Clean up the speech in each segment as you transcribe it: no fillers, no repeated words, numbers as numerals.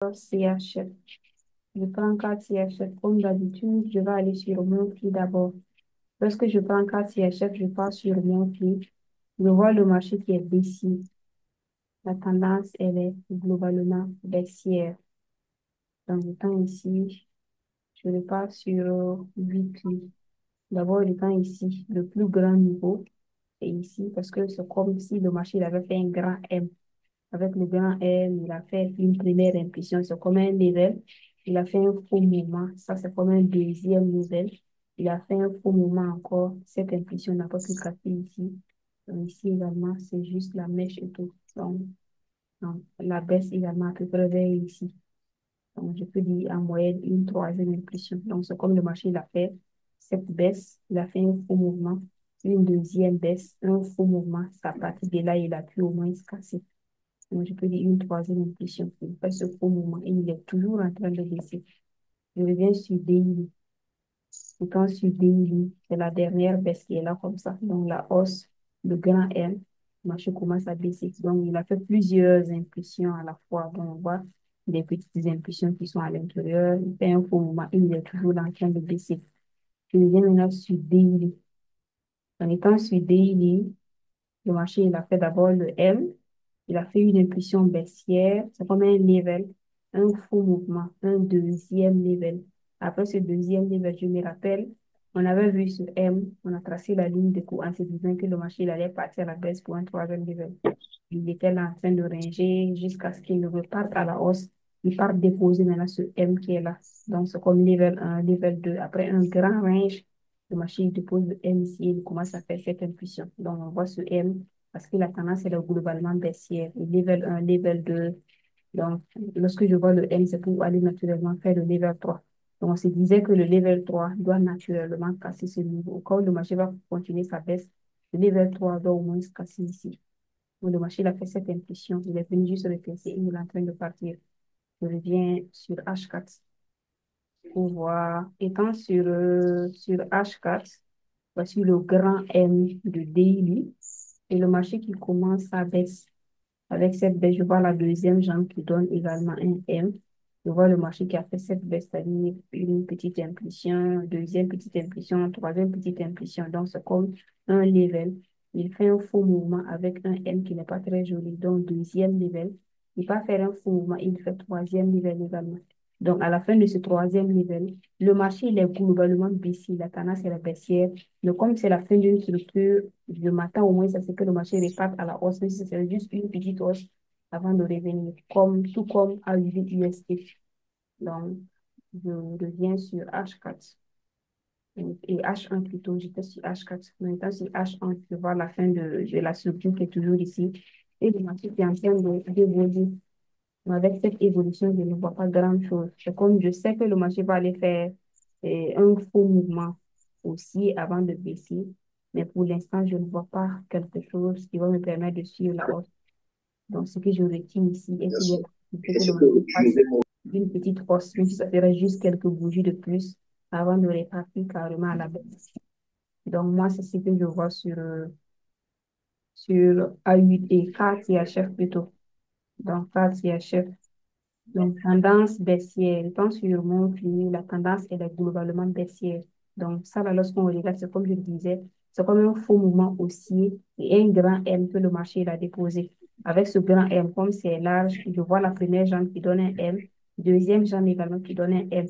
CHF. Je prends 4 CHF comme d'habitude. Je vais aller sur mon prix d'abord. Lorsque je prends 4 CHF, je pars sur mon prix. Je vois le marché qui est baissier. La tendance, elle est globalement baissière. Dans le temps ici, je repars sur weekly. D'abord, le temps ici, le plus grand niveau, c'est ici parce que c'est comme si le marché il avait fait un grand M. Avec le grand M, il a fait une première impulsion, c'est comme un level. Il a fait un faux mouvement, ça c'est comme un deuxième level. Il a fait un faux mouvement encore, cette impulsion n'a pas pu casser ici. Donc, ici également, c'est juste la mèche et tout. Donc, la baisse également à peu près vers ici. Donc, je peux dire en moyenne une troisième impulsion. Donc, c'est comme le marché, il a fait cette baisse, il a fait un faux mouvement, une deuxième baisse, un faux mouvement. C'est à partir de là, il a pu au moins se casser. Donc, je peux dire une troisième impulsion. Il fait ce faux mouvement et il est toujours en train de baisser. Je reviens sur DI. Quand sur DI, c'est la dernière baisse qui est là comme ça. Donc, la hausse, le grand M, le marché commence à baisser. Donc, il a fait plusieurs impulsions à la fois. Donc, on voit des petites impulsions qui sont à l'intérieur. Il fait un faux mouvement et il est toujours en train de baisser. Je reviens maintenant sur DI. En étant sur DI, le marché, il a fait d'abord le M. Il a fait une impulsion baissière. C'est comme un level, un faux mouvement, un deuxième level. Après ce deuxième level, je me rappelle, on avait vu sur M, on a tracé la ligne de cours en se disant que le marché il allait partir à la baisse pour un troisième level. Il était là en train de ranger jusqu'à ce qu'il reparte à la hausse. Il part déposer maintenant ce M qui est là. Donc, c'est comme level 1, level 2. Après un grand range, le marché il dépose le M ici et il commence à faire cette impulsion. Donc, on voit ce M parce que la tendance elle est globalement baissière. Et level 1, level 2. Donc, lorsque je vois le M, c'est pour aller naturellement faire le level 3. Donc, on se disait que le level 3 doit naturellement casser ce niveau. Quand le marché va continuer sa baisse, le level 3 doit au moins se casser ici. Donc, le marché il a fait cette impulsion. Il est venu juste replacer et il est en train de partir. Je reviens sur H4 pour voir. Étant sur H4, voici le grand M de daily et le marché qui commence à baisser. Avec cette baisse, je vois la deuxième jambe qui donne également un M. Je vois le marché qui a fait cette baisse, c'est-à-dire une petite impulsion, deuxième petite impulsion, troisième petite impulsion. Donc, c'est comme un level. Il fait un faux mouvement avec un M qui n'est pas très joli. Donc, deuxième level. Il va faire un faux mouvement, il fait troisième level également. Donc, à la fin de ce troisième level, le marché, il est globalement baissier. La tendance est la baissière. Mais comme c'est la fin d'une structure, je m'attends au moins à ce que le marché reparte à la hausse, même si c'est juste une petite hausse avant de revenir, tout comme à UST. Donc, je reviens sur H4 et H1 plutôt, j'étais sur H4. Maintenant, sur H1, je vois la fin de la structure qui est toujours ici et le marché qui est en train d'évoluer. Mais avec cette évolution, je ne vois pas grand-chose. C'est comme je sais que le marché va aller faire un faux mouvement aussi avant de baisser. Mais pour l'instant, je ne vois pas quelque chose qui va me permettre de suivre la hausse. Donc, ce que je retiens ici est qu'il y a la possibilité que le marché fasse une petite hausse, même si ça ferait juste quelques bougies de plus avant de repartir carrément à la baisse. Donc, moi, c'est ce que je vois sur A8 et 4 chef plutôt. Donc, 4 chef. Donc, tendance baissière. Étant sur mon prix, la tendance, elle est globalement baissière. Donc, ça, là, lorsqu'on regarde, c'est comme je le disais, c'est comme un faux mouvement haussier et un grand M que le marché il a déposé. Avec ce grand M, comme c'est large, je vois la première jambe qui donne un M, deuxième jambe également qui donne un M.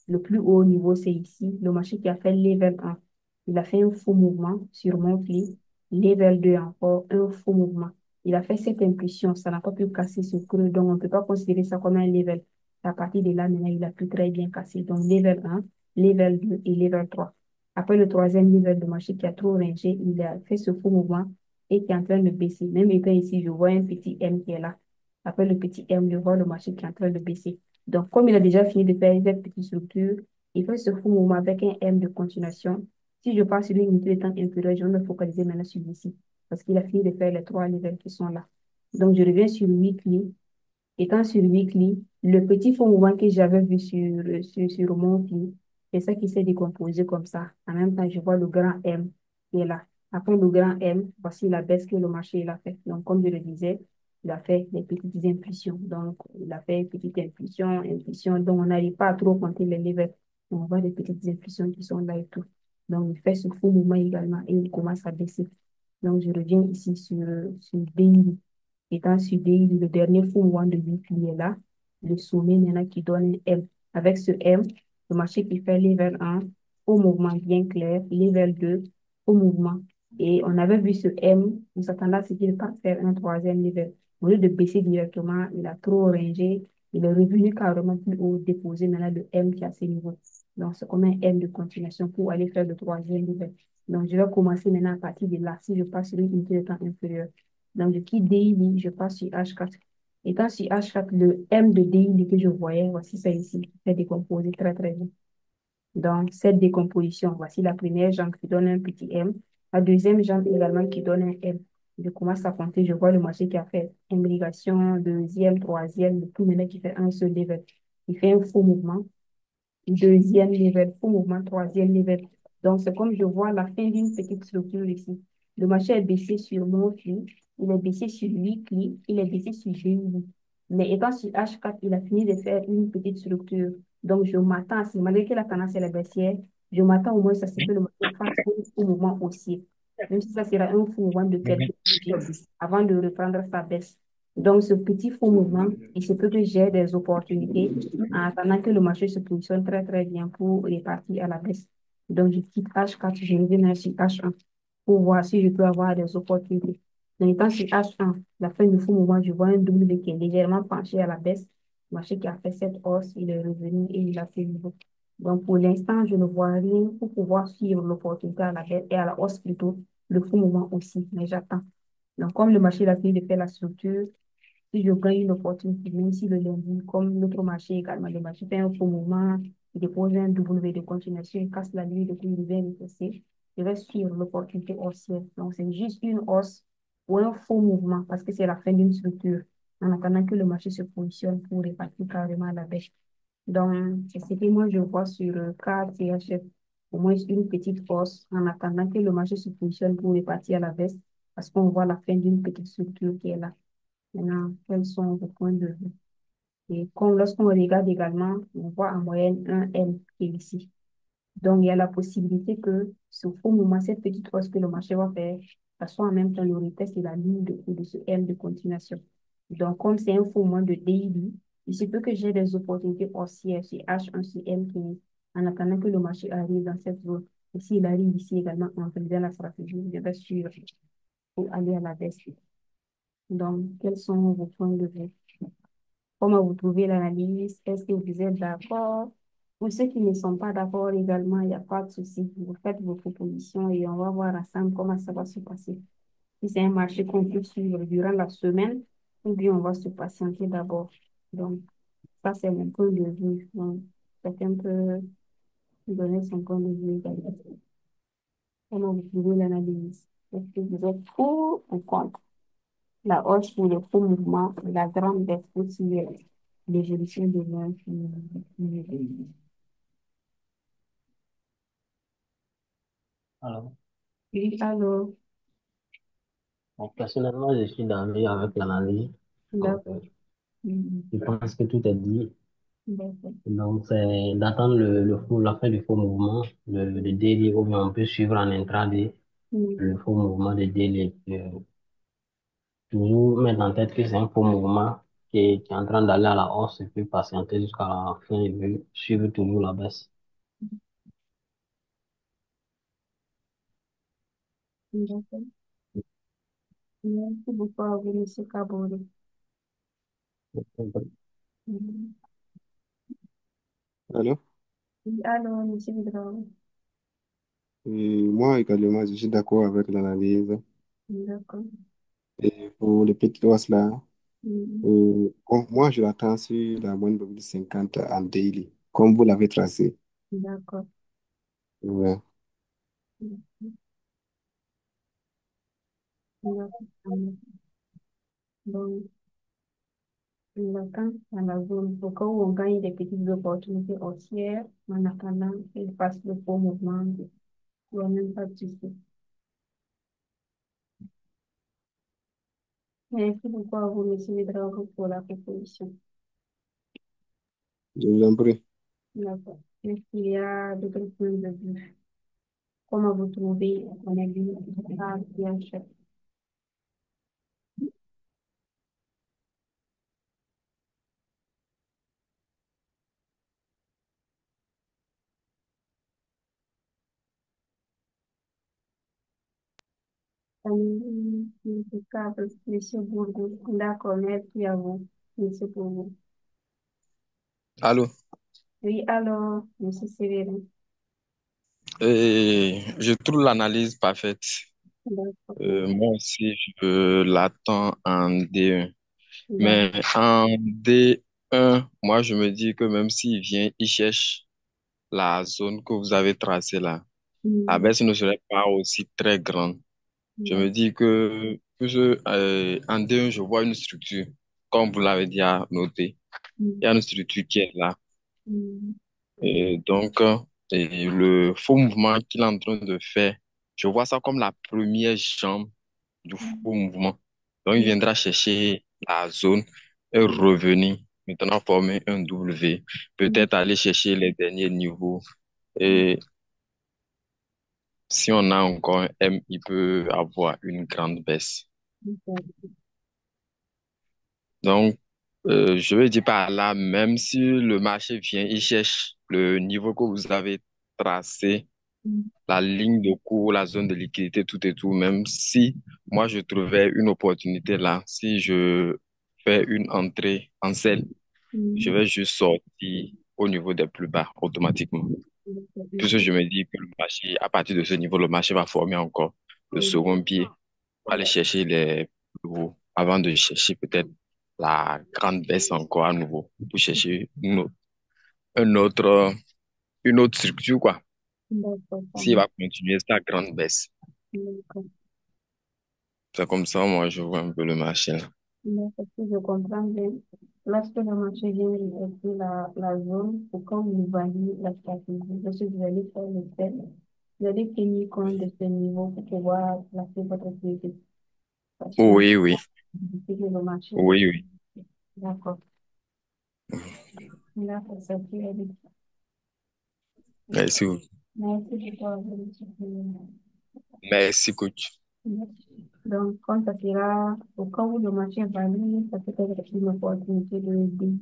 Le plus haut niveau, c'est ici. Le marché qui a fait level 1. Il a fait un faux mouvement sur mon pli. Level 2 encore, un faux mouvement. Il a fait cette impulsion. Ça n'a pas pu casser ce creux. Donc, on ne peut pas considérer ça comme un level. À partir de là, maintenant, il a pu très bien casser. Donc, level 1, level 2 et level 3. Après le troisième level de marché qui a trop rangé, il a fait ce faux mouvement et qui est en train de baisser. Même étant ici, je vois un petit M qui est là. Après le petit M, je vois le marché qui est en train de baisser. Donc, comme il a déjà fini de faire cette petite structure, il fait ce faux mouvement avec un M de continuation. Si je passe sur une unité de temps inférieure, je vais me focaliser maintenant sur ici, parce qu'il a fini de faire les trois levels qui sont là. Donc, je reviens sur weekly. Étant sur weekly, le petit faux mouvement que j'avais vu sur mon fil, c'est ça qui s'est décomposé comme ça. En même temps, je vois le grand M qui est là. Après le grand M, voici la baisse que le marché il a fait. Donc, comme je le disais, il a fait des petites impulsions. Donc, il a fait petites impulsions, impulsions dont on n'arrive pas à trop compter les levels. On voit des petites impulsions qui sont là et tout. Donc, il fait ce faux mouvement également et il commence à baisser. Donc, je reviens ici sur Daily. Étant sur Daily, le dernier faux mouvement de weekly est là. Le sommet maintenant qui donne un M. Avec ce M, le marché qui fait level 1, au mouvement bien clair, level 2, au mouvement. Et on avait vu ce M, on s'attendait à ce qu'il parte faire un troisième level. Au lieu de baisser directement, il a trop rangé, il est revenu carrément plus haut, déposer maintenant le M qui est à ce niveau. Donc, c'est comme un M de continuation pour aller faire le troisième level. Donc, je vais commencer maintenant à partir de là, si je passe sur une unité de temps inférieure. Donc, je quitte daily, je passe sur H4. Étant sur H4, le M de daily que je voyais, voici ça ici, c'est décomposé très, très bien. Donc, cette décomposition, voici la première jambe qui donne un petit M, la deuxième jambe également qui donne un M. Je commence à compter, je vois le marché qui a fait imbrication, deuxième, troisième, le tout maintenant qui fait un seul level. Il fait un faux mouvement, deuxième level, faux mouvement, troisième level. Donc, c'est comme je vois la fin d'une petite structure ici. Le marché est baissé sur mon flux, il est baissé sur weekly, il est baissé sur daily. Mais étant sur H4, il a fini de faire une petite structure. Donc, je m'attends à ce, malgré que la tendance est la baissière, je m'attends au moins à ce que le marché fasse un faux mouvement haussier. Même si ça sera un faux mouvement de quelques minutes avant de reprendre sa baisse. Donc, ce petit faux mouvement, il se peut que j'ai des opportunités en attendant que le marché se positionne très, très bien pour repartir à la baisse. Donc, je quitte H4, je reviens sur H1 pour voir si je peux avoir des opportunités. Donc, étant sur H1, la fin du faux mouvement, je vois un W qui est légèrement penché à la baisse. Le marché qui a fait cette hausse, il est revenu et il a fait nouveau. Donc, pour l'instant, je ne vois rien pour pouvoir suivre l'opportunité à la baisse et à la hausse plutôt, le faux mouvement aussi, mais j'attends. Donc, comme le marché a fini de faire la structure, si je gagne une opportunité, même si le lundi, comme l'autre marché également, le marché fait un faux mouvement, il dépose un W de continuation, il casse la ligne de coup, il vient me tester, je vais suivre l'opportunité haussière. Donc, c'est juste une hausse ou un faux mouvement parce que c'est la fin d'une structure en attendant que le marché se positionne pour répartir carrément à la baisse. Donc, c'est ce que moi je vois sur KTHF, au moins une petite hausse en attendant que le marché se positionne pour répartir à la baisse parce qu'on voit la fin d'une petite structure qui est là. Maintenant, quels sont vos points de vue? Et comme lorsqu'on regarde également, on voit en moyenne un M qui est ici. Donc, il y a la possibilité que ce faux moment, cette petite hausse que le marché va faire, ça soit en même temps le retest de la ligne de coup de ce M de continuation. Donc, comme c'est un faux moment de daily, il se peut que j'ai des opportunités haussières sur H1, sur M15, en attendant que le marché arrive dans cette zone. Et s'il arrive ici également en faisant la stratégie, je vais suivre pour aller à la baisse. Donc, quels sont vos points de vue? Comment vous trouvez l'analyse? Est-ce que vous êtes d'accord? Pour ceux qui ne sont pas d'accord également, il n'y a pas de souci. Vous faites vos propositions et on va voir ensemble comment ça va se passer. Si c'est un marché qu'on peut suivre durant la semaine, ou bien on va se patienter d'abord. Donc, ça, c'est mon point de vue. Donc, chacun peut donner son point de vue également. Comment vous trouvez l'analyse? Est-ce que vous êtes pour ou contre? La hausse pour le faux mouvement, la grande baisse aussi, l'évolution de l'un Alors, oui, alors, bon, personnellement, je suis d'accord avec l'analyse. Donc, d'accord. Mhm. je pense que tout est dit. D'accord. Donc, c'est d'attendre la fin du faux mouvement, le daily, ou bien on peut suivre en intraday Mhm. le faux mouvement de daily. Toujours mettre en tête que c'est un faux mouvement qui est en train d'aller à la hausse et puis patienter jusqu'à la fin et puis suivre toujours la baisse. D'accord. Merci beaucoup à vous, M. Kabore. Mhm. Alors, Oui, alors, M. Vidrao. moi également, je suis d'accord avec l'analyse. D'accord. Et pour les petites hausses là, Mhm. bon, moi je l'attends sur la moyenne mobile 50 en daily, comme vous l'avez tracé. D'accord. Ouais. Mhm. D'accord. Donc, on attend dans la zone au cas où on gagne des petites opportunités haussières en attendant qu'il fasse le faux mouvement. Il n'y a même pas de souci. Merci beaucoup à vous, monsieur Vidrago, pour la proposition. Je vous en prie. D'accord. Est-ce qu'il y a d'autres points de vue? Comment vous trouvez mon avis à bien chef? Monsieur Carlos, monsieur Bourgoul. D'accord, merci à vous, monsieur Bourgoul. Allô? Oui, alors, monsieur Sévérin. Et je trouve l'analyse parfaite. D'accord. Moi aussi, je l'attends en D1. D'accord. Mais en D1, moi, je me dis que même s'il vient, il cherche la zone que vous avez tracée là. La Mm, baisse ne serait pas aussi très grande. Je me dis que en D1, je vois une structure, comme vous l'avez déjà noté. Il y a une structure qui est là. mm, Et donc, et le faux mouvement qu'il est en train de faire, je vois ça comme la première jambe du faux mouvement. Donc, il mm, viendra chercher la zone et revenir, maintenant former un W, mm, peut-être aller chercher les derniers niveaux. Et si on a encore un M, il peut avoir une grande baisse. mm, Donc, je veux dire par là, même si le marché vient, il cherche le niveau que vous avez tracé, mm, la ligne de cours, la zone de liquidité, tout et tout, même si moi je trouvais une opportunité là, si je fais une entrée en sell, je mm, vais juste sortir au niveau des plus bas automatiquement. Puisque je me dis que le marché, à partir de ce niveau, le marché va former encore le second pied pour aller chercher les plus hauts avant de chercher peut-être la grande baisse encore à nouveau pour chercher un autre, une autre structure, quoi. D'accord, ça S'il marche. va continuer sa grande baisse. D'accord. C'est comme ça, moi, je vois un peu le marché, là. D'accord, si je comprends bien. Lorsque le marché vient de la zone, pour quand vous validez la stratégie, parce que vous allez faire le fait, vous allez tenir compte de ce niveau pour pouvoir placer votre stratégie. Parce que Oui, oui, c'est que le marché est... oui, oui. D'accord. D'accord, ça peut aller. Merci, Merci pour avoir discipliné. merci, coach. Donc, quand ça sera, au cas où le marché va aller, ça peut être une opportunité de daily.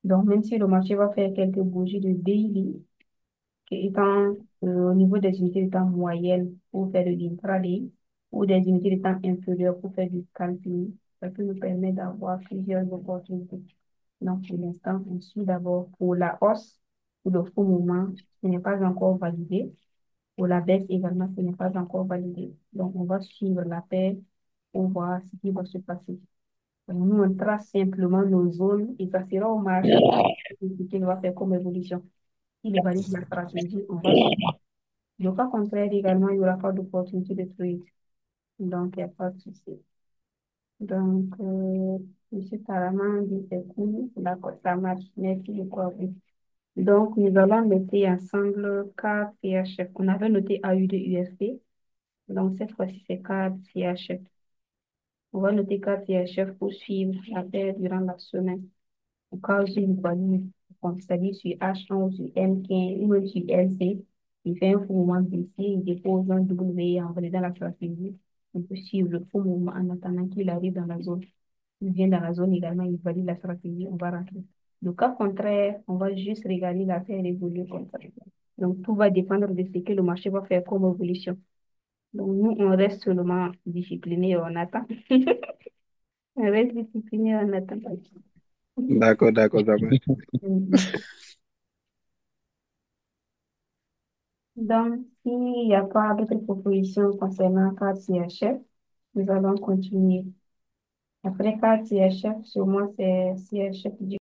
Donc, même si le marché va faire quelques bougies de daily, étant au niveau des unités de temps moyennes pour faire de l'intraday, ou des unités de temps inférieures pour faire du scalping, ça peut nous permettre d'avoir plusieurs opportunités. Donc, pour l'instant, on suit d'abord pour la hausse, pour le faux mouvement, ce n'est pas encore validé. Pour la baisse également, ce n'est pas encore validé. Donc, on va suivre la paix pour voir ce qui va se passer. Donc, nous, on trace simplement nos zones et ça sera au marché ce qu'il va faire comme évolution. S'il valide la stratégie, on va suivre. Le cas contraire également, il n'y aura pas d'opportunité de trade. Donc, il n'y a pas de souci. Donc, M. Taraman dit c'est cool. D'accord, ça marche. Merci beaucoup. Donc, nous allons noter ensemble CAD CHF. On avait noté AUD USD. Donc, cette fois-ci, c'est CAD CHF. On va noter CAD CHF pour suivre la paire durant la semaine. Au cas où une value, comme c'est-à-dire sur H1 ou sur M15 ou même sur LC, il fait un faux mouvement baissier, il dépose un W en validant la stratégie. On peut suivre le faux mouvement en attendant qu'il arrive dans la zone. Il vient dans la zone également, il valide la stratégie, on va rentrer. Le cas contraire, on va juste regarder la paire évoluer comme ça. Donc, tout va dépendre de ce que le marché va faire comme évolution. Donc, nous, on reste seulement discipliné et on attend. On reste discipliné et on attend. D'accord, d'accord, ça marche. Mhm. Donc, s'il n'y a pas d'autres propositions concernant CAD-CHF, nous allons continuer. Après CAD-CHF, sur moi, c'est CHF